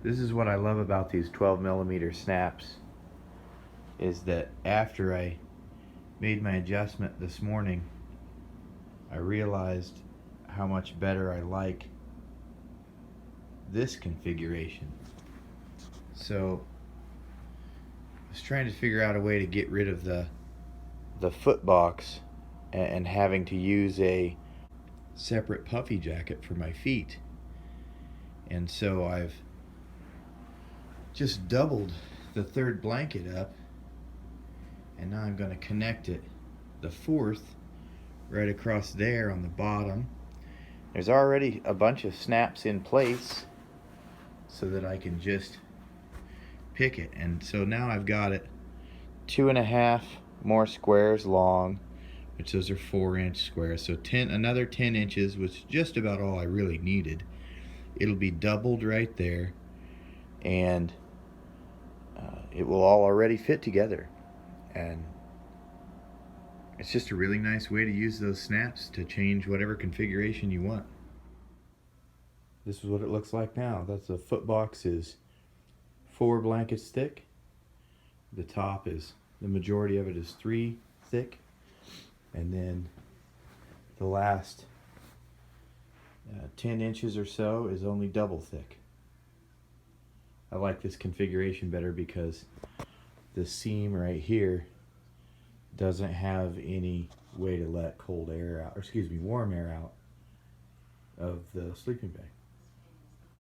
This is what I love about these 12mm snaps, is that after I made my adjustment this morning, I realized how much better I like this configuration. So I was trying to figure out a way to get rid of the foot box and having to use a separate puffy jacket for my feet. And so I've just doubled the third blanket up, and now I'm going to connect it, the fourth, right across there on the bottom. There's already a bunch of snaps in place so that I can just pick it. And so now I've got it 2.5 more squares long, which those are 4-inch squares. So another 10 inches was just about all I really needed. It'll be doubled right there, and it will all already fit together. And it's just a really nice way to use those snaps to change whatever configuration you want. This is what it looks like now. The foot box is 4 blankets thick. The top is, the majority of it is 3 thick. And then the last 10 inches or so is only double thick. I like this configuration better because the seam right here doesn't have any way to let cold air out, or excuse me, warm air out of the sleeping bag.